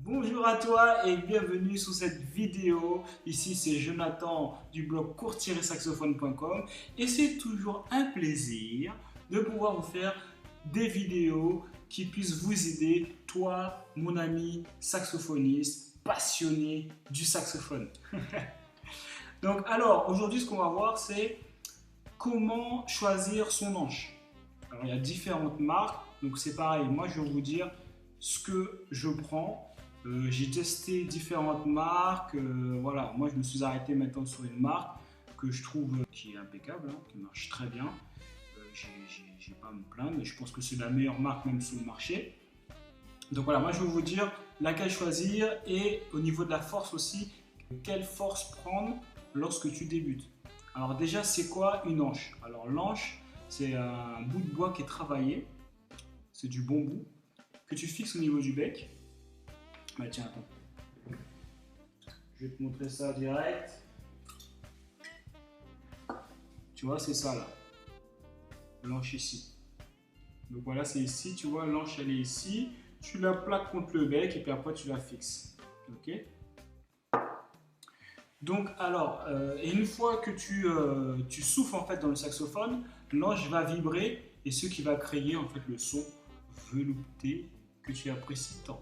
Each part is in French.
Bonjour à toi et bienvenue sur cette vidéo. Ici c'est Jonathan du blog court-saxophone.com et c'est toujours un plaisir de pouvoir vous faire des vidéos qui puissent vous aider, toi, mon ami saxophoniste, passionné du saxophone. Donc alors aujourd'hui ce qu'on va voir c'est comment choisir son manche. Alors il y a différentes marques, donc c'est pareil, moi je vais vous dire ce que je prends. J'ai testé différentes marques, voilà, moi je me suis arrêté maintenant sur une marque que je trouve qui est impeccable, hein, qui marche très bien. J'ai pas à me plaindre, je pense que c'est la meilleure marque même sur le marché. Donc voilà, moi je vais vous dire laquelle choisir et au niveau de la force aussi, quelle force prendre lorsque tu débutes. Alors déjà c'est quoi une anche? Alors l'anche c'est un bout de bois qui est travaillé, c'est du bon bout, que tu fixes au niveau du bec. Bah tiens, attends. Je vais te montrer ça direct. Tu vois, c'est ça là. L'anche ici. Donc voilà, c'est ici. Tu vois, l'anche elle est ici. Tu la plaques contre le bec et puis après tu la fixes. Ok. Donc alors, et une fois que tu souffles en fait dans le saxophone, l'anche va vibrer et ce qui va créer en fait le son velouté que tu apprécies tant.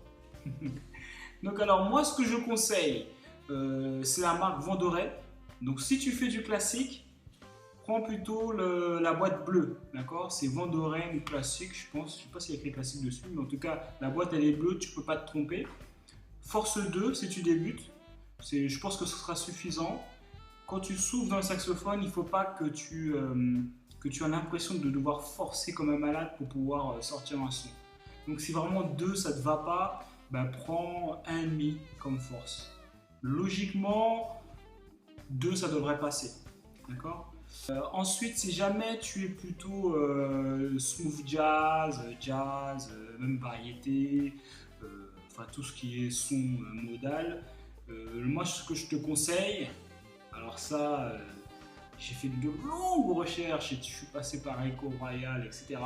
Donc alors moi ce que je conseille c'est la marque Vent d'Oreille. Donc si tu fais du classique, prends plutôt la boîte bleue, d'accord? C'est Vent d'Oreille classique, je pense, je sais pas s'il y a écrit classique dessus, mais en tout cas la boîte elle est bleue, tu peux pas te tromper. Force 2 si tu débutes, je pense que ce sera suffisant. Quand tu souffles dans le saxophone, il ne faut pas que tu aies l'impression de devoir forcer comme un malade pour pouvoir sortir un son. Donc si vraiment 2 ça ne te va pas, ben, prends 1,5 comme force. Logiquement, 2 ça devrait passer. D'accord. Ensuite, si jamais tu es plutôt smooth jazz, même variété, enfin tout ce qui est son modal, moi ce que je te conseille, alors ça, j'ai fait de longues recherches et je suis passé par Echo Royal, etc.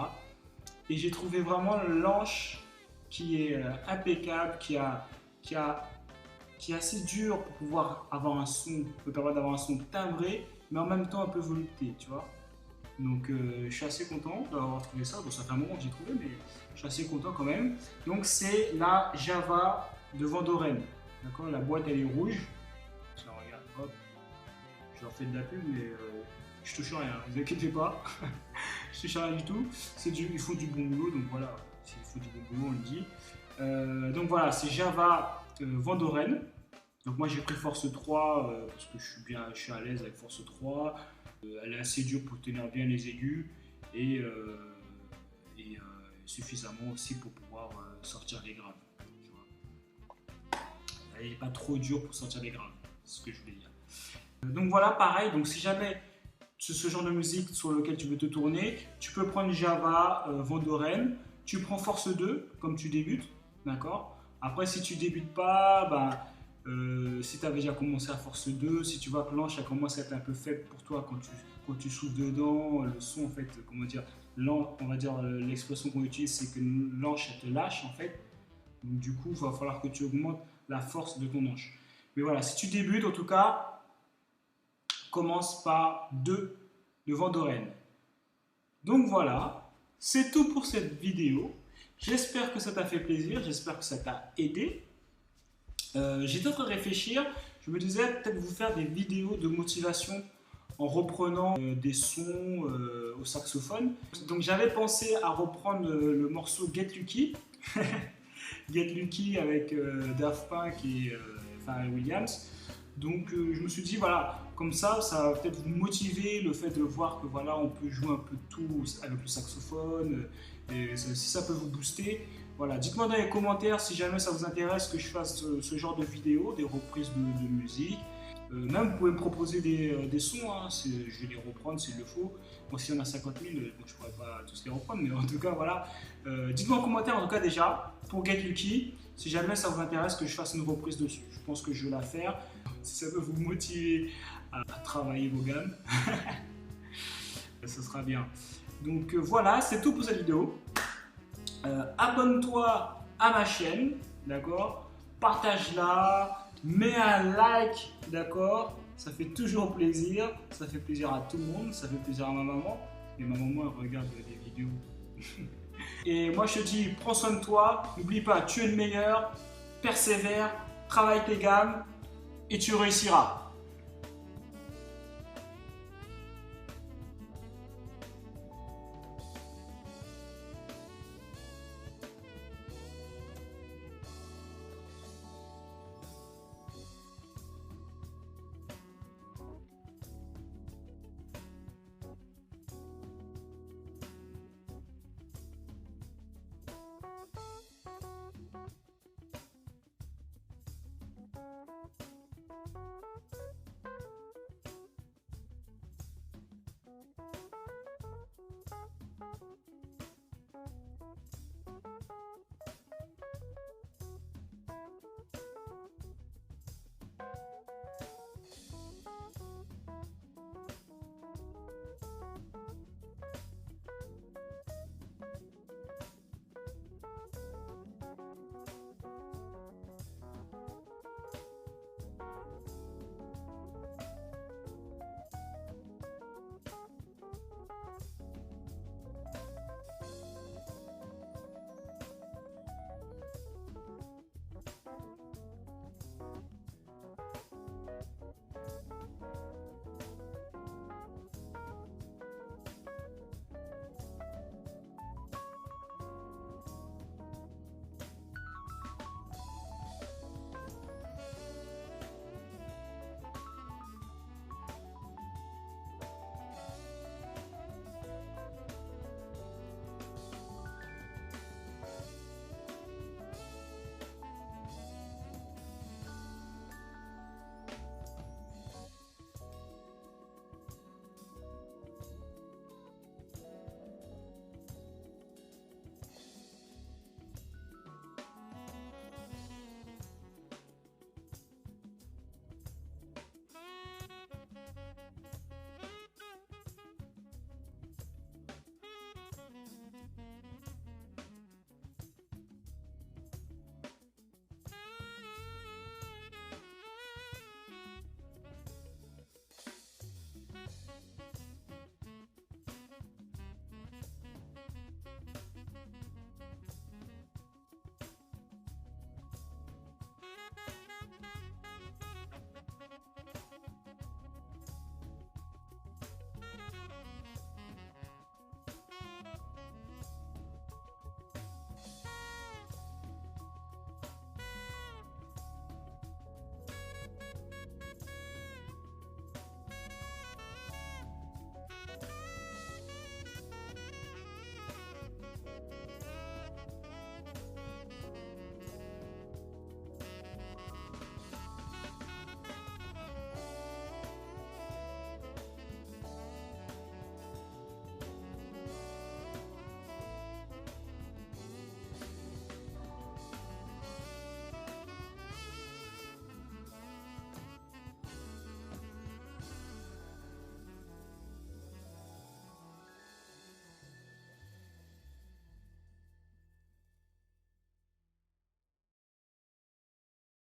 Et j'ai trouvé vraiment l'anche qui est impeccable, qui est assez dur pour pouvoir avoir un son, peut permettre d'avoir un son timbré, mais en même temps un peu velouté, tu vois. Donc je suis assez content d'avoir trouvé ça. Bon, ça fait un moment que j'ai trouvé, mais je suis assez content quand même. Donc c'est la Java de Vent d'Oreille. D'accord, la boîte elle est rouge. Ça, regarde, hop, je leur fais de la pub, mais je touche rien, ne vous inquiétez pas. Je touche rien du tout. Il faut du bon boulot, donc voilà, il faut du bon boulot, on le dit. Donc voilà, c'est Java Vent d'Oreille. Donc moi j'ai pris force 3 parce que je suis à l'aise avec force 3. Elle est assez dure pour tenir bien les aigus et suffisamment aussi pour pouvoir sortir les graves. Elle n'est pas trop dure pour sortir les graves, c'est ce que je voulais dire. Donc voilà, pareil, donc si jamais c'est ce genre de musique sur lequel tu veux te tourner, tu peux prendre Java Vent d'Oreille, tu prends force 2 comme tu débutes, d'accord. Après si tu débutes pas, si tu avais déjà commencé à force 2, si tu vois que l'anche commence à être un peu faible pour toi quand tu souffles dedans, le son en fait, comment dire, on va dire l'expression qu'on utilise c'est que l'anche elle te lâche en fait. Donc du coup il va falloir que tu augmentes la force de ton anche. Mais voilà, si tu débutes en tout cas, commence par 2 de Vent d'Oreille. Donc voilà, c'est tout pour cette vidéo. J'espère que ça t'a fait plaisir, j'espère que ça t'a aidé. J'étais en train de réfléchir, je me disais peut-être vous faire des vidéos de motivation en reprenant des sons au saxophone. Donc j'avais pensé à reprendre le morceau Get Lucky, Get Lucky avec Daft Punk et Pharrell Williams. Donc je me suis dit voilà, comme ça va peut-être vous motiver le fait de voir que voilà on peut jouer un peu de tout avec le saxophone et si ça peut vous booster. Voilà, dites-moi dans les commentaires si jamais ça vous intéresse que je fasse ce genre de vidéos, des reprises de musique. Même vous pouvez me proposer des sons, hein, je vais les reprendre s'il le faut. Bon, s'il y en a 50 000, bon, je ne pourrais pas tous les reprendre, mais en tout cas voilà. Dites-moi en commentaire en tout cas déjà pour Get Lucky, si jamais ça vous intéresse que je fasse une reprise dessus. Je pense que je vais la faire. Si ça peut vous motiver à travailler vos gammes, ce sera bien. Donc voilà, c'est tout pour cette vidéo. Abonne-toi à ma chaîne, d'accord? partage-la, mets un like, d'accord? Ça fait toujours plaisir, ça fait plaisir à tout le monde, ça fait plaisir à ma maman. Et ma maman, elle regarde des vidéos. Et moi, je te dis, prends soin de toi, n'oublie pas, tu es le meilleur, persévère, travaille tes gammes et tu réussiras.